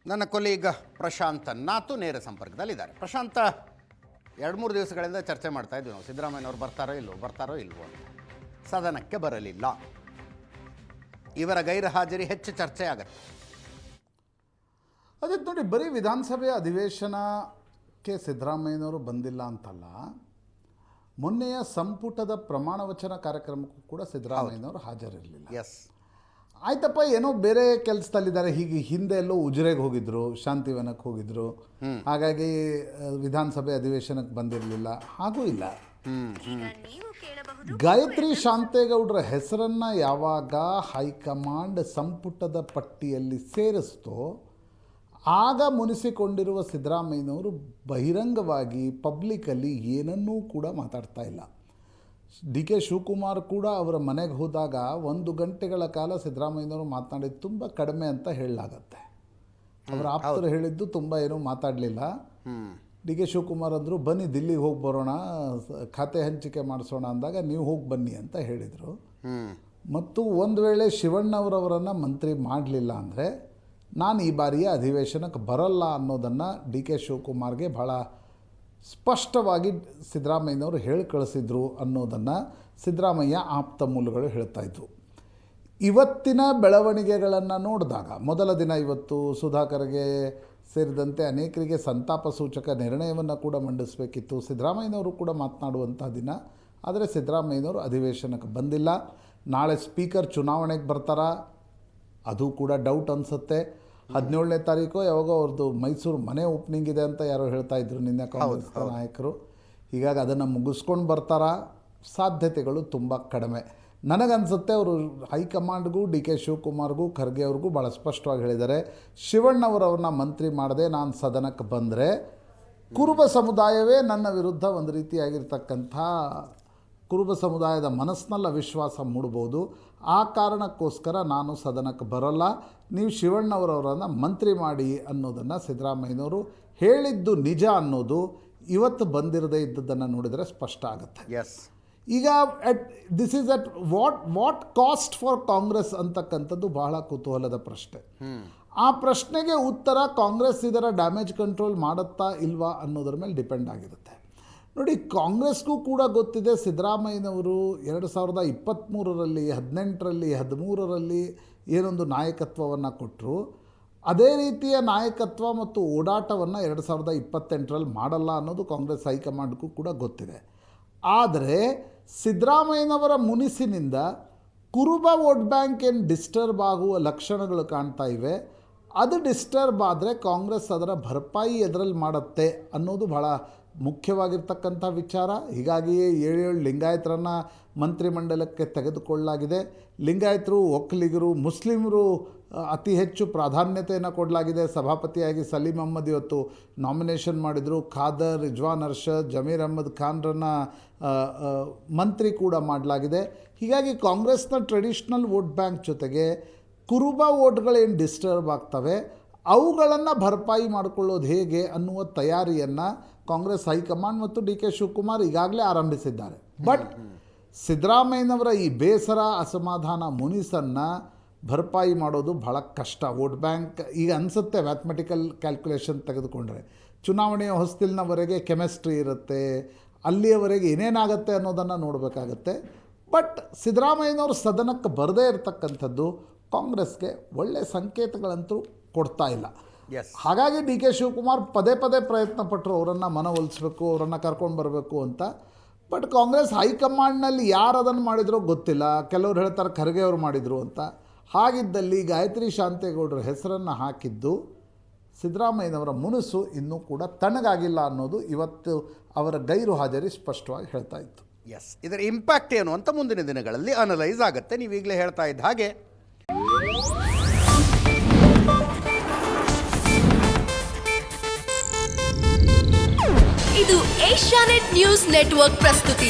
ನನ್ನ ಕೊಲೀಗ ಪ್ರಶಾಂತ್ ನಾತು ನೇರ ಸಂಪರ್ಕದಲ್ಲಿದ್ದಾರೆ. ಪ್ರಶಾಂತ, 2-3 ದಿವಸಗಳಿಂದ ಚರ್ಚೆ ಮಾಡ್ತಾ ಇದ್ವಿ ನಾವು, ಸಿದ್ದರಾಮಯ್ಯನವರು ಬರ್ತಾರೋ ಇಲ್ವೋ ಅಂತ. ಸದನಕ್ಕೆ ಬರಲಿಲ್ಲ. ಇವರ ಗೈರು ಹಾಜರಿ ಹೆಚ್ಚು ಚರ್ಚೆ ಆಗುತ್ತೆ. ಅದಕ್ಕೆ ನೋಡಿ, ಬರೀ ವಿಧಾನಸಭೆ ಅಧಿವೇಶನಕ್ಕೆ ಸಿದ್ದರಾಮಯ್ಯನವರು ಬಂದಿಲ್ಲ ಅಂತಲ್ಲ, ಮೊನ್ನೆಯ ಸಂಪುಟದ ಪ್ರಮಾಣ ವಚನ ಕಾರ್ಯಕ್ರಮಕ್ಕೂ ಕೂಡ ಸಿದ್ದರಾಮಯ್ಯನವರು ಹಾಜರಿರಲಿಲ್ಲ. ಎಸ್, ಆಯ್ತಪ್ಪ, ಏನೋ ಬೇರೆ ಕೆಲಸದಲ್ಲಿದ್ದಾರೆ, ಹೀಗೆ ಹಿಂದೆ ಎಲ್ಲೋ ಉಜಿರೆಗೆ ಹೋಗಿದ್ರು, ಶಾಂತಿವನಕ್ಕೆ ಹೋಗಿದ್ರು, ಹಾಗಾಗಿ ವಿಧಾನಸಭೆ ಅಧಿವೇಶನಕ್ಕೆ ಬಂದಿರಲಿಲ್ಲ. ಹಾಗೂ ಇಲ್ಲ. ಗಾಯತ್ರಿ ಶಾಂತೇಗೌಡರ ಹೆಸರನ್ನು ಯಾವಾಗ ಹೈಕಮಾಂಡ್ ಸಂಪುಟದ ಪಟ್ಟಿಯಲ್ಲಿ ಸೇರಿಸ್ತೋ ಆಗ ಮುನಿಸಿಕೊಂಡಿರುವ ಸಿದ್ದರಾಮಯ್ಯನವರು ಬಹಿರಂಗವಾಗಿ ಪಬ್ಲಿಕಲ್ಲಿ ಏನನ್ನೂ ಕೂಡ ಮಾತಾಡ್ತಾ ಇಲ್ಲ. ಡಿ.ಕೆ. ಶಿವಕುಮಾರ್ ಕೂಡ ಅವರ ಮನೆಗೆ ಹೋದಾಗ 1 ಗಂಟೆಗಳ ಕಾಲ ಸಿದ್ದರಾಮಯ್ಯನವರು ಮಾತನಾಡಿದ್ದು ತುಂಬ ಕಡಿಮೆ ಅಂತ ಹೇಳಲಾಗತ್ತೆ. ಅವರ ಆಪ್ತರು ಹೇಳಿದ್ದು ತುಂಬ ಏನೂ ಮಾತಾಡಲಿಲ್ಲ. ಡಿ.ಕೆ. ಶಿವಕುಮಾರ್ ಅಂದರು, ಬನ್ನಿ ದಿಲ್ಲಿಗೆ ಹೋಗಿ ಬರೋಣ, ಖಾತೆ ಹಂಚಿಕೆ ಮಾಡಿಸೋಣ ಅಂದಾಗ ನೀವು ಹೋಗಿ ಬನ್ನಿ ಅಂತ ಹೇಳಿದರು. ಮತ್ತು ಒಂದು ವೇಳೆ ಶಿವಣ್ಣವರವರನ್ನು ಮಂತ್ರಿ ಮಾಡಲಿಲ್ಲ ಅಂದರೆ ನಾನು ಈ ಬಾರಿಯ ಅಧಿವೇಶನಕ್ಕೆ ಬರಲ್ಲ ಅನ್ನೋದನ್ನು ಡಿ.ಕೆ. ಶಿವಕುಮಾರ್ಗೆ ಭಾಳ ಸ್ಪಷ್ಟವಾಗಿ ಸಿದ್ದರಾಮಯ್ಯನವರು ಹೇಳಿ ಕಳಿಸಿದ್ರು ಅನ್ನೋದನ್ನು ಸಿದ್ದರಾಮಯ್ಯ ಆಪ್ತ ಮೂಲಗಳು ಹೇಳ್ತಾಯಿದ್ವು. ಇವತ್ತಿನ ಬೆಳವಣಿಗೆಗಳನ್ನು ನೋಡಿದಾಗ, ಮೊದಲ ದಿನ ಇವತ್ತು ಸುಧಾಕರ್ಗೆ ಸೇರಿದಂತೆ ಅನೇಕರಿಗೆ ಸಂತಾಪ ಸೂಚಕ ನಿರ್ಣಯವನ್ನು ಕೂಡ ಮಂಡಿಸಬೇಕಿತ್ತು, ಸಿದ್ದರಾಮಯ್ಯನವರು ಕೂಡ ಮಾತನಾಡುವಂಥ ದಿನ. ಆದರೆ ಸಿದ್ದರಾಮಯ್ಯನವರು ಅಧಿವೇಶನಕ್ಕೆ ಬಂದಿಲ್ಲ. ನಾಳೆ ಸ್ಪೀಕರ್ ಚುನಾವಣೆಗೆ ಬರ್ತಾರಾ ಅದು ಕೂಡ ಡೌಟ್ ಅನಿಸುತ್ತೆ. 17ನೇ ತಾರೀಕು ಯಾವಾಗ ಅವ್ರದ್ದು ಮೈಸೂರು ಮನೆ ಓಪನಿಂಗ್ ಇದೆ ಅಂತ ಯಾರೋ ಹೇಳ್ತಾ ಇದ್ರು ನಿನ್ನೆ ಕಾಂಗ್ರೆಸ್ ನಾಯಕರು. ಹೀಗಾಗಿ ಅದನ್ನು ಮುಗಿಸ್ಕೊಂಡು ಬರ್ತಾರಾ? ಸಾಧ್ಯತೆಗಳು ತುಂಬ ಕಡಿಮೆ. ನನಗನ್ಸುತ್ತೆ ಅವರು ಹೈಕಮಾಂಡ್ಗೂ ಡಿ.ಕೆ. ಶಿವಕುಮಾರ್ಗೂ ಖರ್ಗೆ ಅವ್ರಿಗೂ ಭಾಳ ಸ್ಪಷ್ಟವಾಗಿ ಹೇಳಿದ್ದಾರೆ, ಶಿವಣ್ಣವರವ್ರನ್ನ ಮಂತ್ರಿ ಮಾಡದೆ ನಾನು ಸದನಕ್ಕೆ ಬಂದರೆ ಕುರುಬ ಸಮುದಾಯವೇ ನನ್ನ ವಿರುದ್ಧ ಒಂದು ರೀತಿಯಾಗಿರ್ತಕ್ಕಂಥ ಕುರುಬ ಸಮುದಾಯದ ಮನಸ್ಸಿನಲ್ಲಿ ಅವಿಶ್ವಾಸ ಮೂಡ್ಬೋದು. ಆ ಕಾರಣಕ್ಕೋಸ್ಕರ ನಾನು ಸದನಕ್ಕೆ ಬರೋಲ್ಲ, ನೀವು ಶಿವಣ್ಣವರವರನ್ನು ಮಂತ್ರಿ ಮಾಡಿ ಅನ್ನೋದನ್ನು ಸಿದ್ದರಾಮಯ್ಯನವರು ಹೇಳಿದ್ದು ನಿಜ ಅನ್ನೋದು ಇವತ್ತು ಬಂದಿರದೇ ಇದ್ದದ್ದನ್ನು ನೋಡಿದರೆ ಸ್ಪಷ್ಟ ಆಗುತ್ತೆ. ಎಸ್, ಈಗ this is at what cost for Congress ಅಂತಕ್ಕಂಥದ್ದು ಬಹಳ ಕುತೂಹಲದ ಪ್ರಶ್ನೆ. ಆ ಪ್ರಶ್ನೆಗೆ ಉತ್ತರ ಕಾಂಗ್ರೆಸ್ ಇದರ ಡ್ಯಾಮೇಜ್ ಕಂಟ್ರೋಲ್ ಮಾಡುತ್ತಾ ಇಲ್ವಾ ಅನ್ನೋದ್ರ ಮೇಲೆ ಡಿಪೆಂಡ್ ಆಗಿರುತ್ತೆ. ನೋಡಿ, ಕಾಂಗ್ರೆಸ್ಗೂ ಕೂಡ ಗೊತ್ತಿದೆ ಸಿದ್ದರಾಮಯ್ಯನವರು 2023ರಲ್ಲಿ 18ರಲ್ಲಿ 13ರಲ್ಲಿ ಏನೊಂದು ನಾಯಕತ್ವವನ್ನು ಕೊಟ್ಟರು, ಅದೇ ರೀತಿಯ ನಾಯಕತ್ವ ಮತ್ತು ಓಡಾಟವನ್ನು 2028ರಲ್ಲಿ ಮಾಡಲ್ಲ ಅನ್ನೋದು ಕಾಂಗ್ರೆಸ್ ಹೈಕಮಾಂಡ್ಗೂ ಕೂಡ ಗೊತ್ತಿದೆ. ಆದರೆ ಸಿದ್ದರಾಮಯ್ಯನವರ ಮುನಿಸಿನಿಂದ ಕುರುಬ ವೋಟ್ ಬ್ಯಾಂಕ್ ಏನು ಡಿಸ್ಟರ್ಬ್ ಆಗುವ ಲಕ್ಷಣಗಳು ಕಾಣ್ತಾ ಇವೆ. ಅದು ಡಿಸ್ಟರ್ಬ್ ಆದರೆ ಕಾಂಗ್ರೆಸ್ ಅದರ ಭರಪಾಯಿ ಎದರಲ್ಲಿ ಮಾಡುತ್ತೆ ಅನ್ನೋದು ಭಾಳ ಮುಖ್ಯವಾಗಿರ್ತಕ್ಕಂಥ ವಿಚಾರ. ಹೀಗಾಗಿಯೇ 7 ಲಿಂಗಾಯತರನ್ನು ಮಂತ್ರಿಮಂಡಲಕ್ಕೆ ತೆಗೆದುಕೊಳ್ಳಲಾಗಿದೆ. ಲಿಂಗಾಯತರು, ಒಕ್ಕಲಿಗರು, ಮುಸ್ಲಿಮರು ಅತಿ ಹೆಚ್ಚು ಪ್ರಾಧಾನ್ಯತೆಯನ್ನು ಕೊಡಲಾಗಿದೆ. ಸಭಾಪತಿಯಾಗಿ ಸಲೀಂ ಅಹ್ಮದ್ ಇವತ್ತು ನಾಮಿನೇಷನ್ ಮಾಡಿದರು. ಖಾದರ್, ರಿಜ್ವಾನ್ ಅರ್ಷದ್, ಜಮೀರ್ ಅಹ್ಮದ್ ಖಾನ್ರನ್ನು ಮಂತ್ರಿ ಕೂಡ ಮಾಡಲಾಗಿದೆ. ಹೀಗಾಗಿ ಕಾಂಗ್ರೆಸ್ನ ಟ್ರೆಡಿಷ್ನಲ್ ವೋಟ್ ಬ್ಯಾಂಕ್ ಜೊತೆಗೆ ಕುರುಬ ವೋಟ್ಗಳೇನು ಡಿಸ್ಟರ್ಬ್ ಆಗ್ತವೆ ಅವುಗಳನ್ನು ಭರಪಾಯಿ ಮಾಡಿಕೊಳ್ಳೋದು ಹೇಗೆ ಅನ್ನುವ ತಯಾರಿಯನ್ನು ಕಾಂಗ್ರೆಸ್ ಹೈಕಮಾಂಡ್ ಮತ್ತು ಡಿ.ಕೆ. ಶಿವಕುಮಾರ್ ಈಗಾಗಲೇ ಆರಂಭಿಸಿದ್ದಾರೆ. ಬಟ್ ಸಿದ್ದರಾಮಯ್ಯನವರ ಈ ಬೇಸರ, ಅಸಮಾಧಾನ, ಮುನಿಸನ್ನು ಭರಪಾಯಿ ಮಾಡೋದು ಬಹಳ ಕಷ್ಟ. ವೋಟ್ ಬ್ಯಾಂಕ್ ಈಗ ಅನಿಸುತ್ತೆ, ಮ್ಯಾಥಮೆಟಿಕಲ್ ಕ್ಯಾಲ್ಕುಲೇಷನ್ ತೆಗೆದುಕೊಂಡ್ರೆ ಚುನಾವಣೆಯ ಹೊಸ್ತಿಲಿನವರೆಗೆ ಕೆಮಿಸ್ಟ್ರಿ ಇರುತ್ತೆ, ಅಲ್ಲಿಯವರೆಗೆ ಏನೇನಾಗುತ್ತೆ ಅನ್ನೋದನ್ನು ನೋಡಬೇಕಾಗತ್ತೆ. ಬಟ್ ಸಿದ್ದರಾಮಯ್ಯನವರು ಸದನಕ್ಕೆ ಬರದೇ ಇರತಕ್ಕಂಥದ್ದು ಕಾಂಗ್ರೆಸ್ಗೆ ಒಳ್ಳೆಯ ಸಂಕೇತಗಳಂತೂ ಕೊಡ್ತಾ ಇಲ್ಲ. ಹಾಗಾಗಿ ಡಿ.ಕೆ. ಶಿವಕುಮಾರ್ ಪದೇ ಪ್ರಯತ್ನ ಪಟ್ಟರು ಅವರನ್ನು ಮನವೊಲಿಸಬೇಕು, ಅವರನ್ನು ಕರ್ಕೊಂಡು ಬರಬೇಕು ಅಂತ. ಬಟ್ ಕಾಂಗ್ರೆಸ್ ಹೈಕಮಾಂಡ್ನಲ್ಲಿ ಯಾರು ಅದನ್ನು ಮಾಡಿದ್ರೋ ಗೊತ್ತಿಲ್ಲ. ಕೆಲವರು ಹೇಳ್ತಾರೆ ಖರ್ಗೆ ಅವರು ಮಾಡಿದರು ಅಂತ. ಹಾಗಿದ್ದಲ್ಲಿ ಗಾಯತ್ರಿ ಶಾಂತೇಗೌಡರ ಹೆಸರನ್ನು ಹಾಕಿದ್ದು ಸಿದ್ದರಾಮಯ್ಯನವರ ಮುನಿಸು ಇನ್ನೂ ಕೂಡ ತಣ್ಣಗಾಗಿಲ್ಲ ಅನ್ನೋದು ಇವತ್ತು ಅವರ ಗೈರು ಹಾಜರಿ ಸ್ಪಷ್ಟವಾಗಿ ಹೇಳ್ತಾ ಇತ್ತು. ಎಸ್, ಇದರ ಇಂಪ್ಯಾಕ್ಟ್ ಏನು ಅಂತ ಮುಂದಿನ ದಿನಗಳಲ್ಲಿ ಅನಲೈಸ್ ಆಗುತ್ತೆ. ನೀವು ಈಗಲೇ ಹೇಳ್ತಾ ಇದ್ದ ಹಾಗೆ ಇದು ಏಷ್ಯಾನೆಟ್ ನ್ಯೂಸ್ ನೆಟ್ವರ್ಕ್ ಪ್ರಸ್ತುತಿ.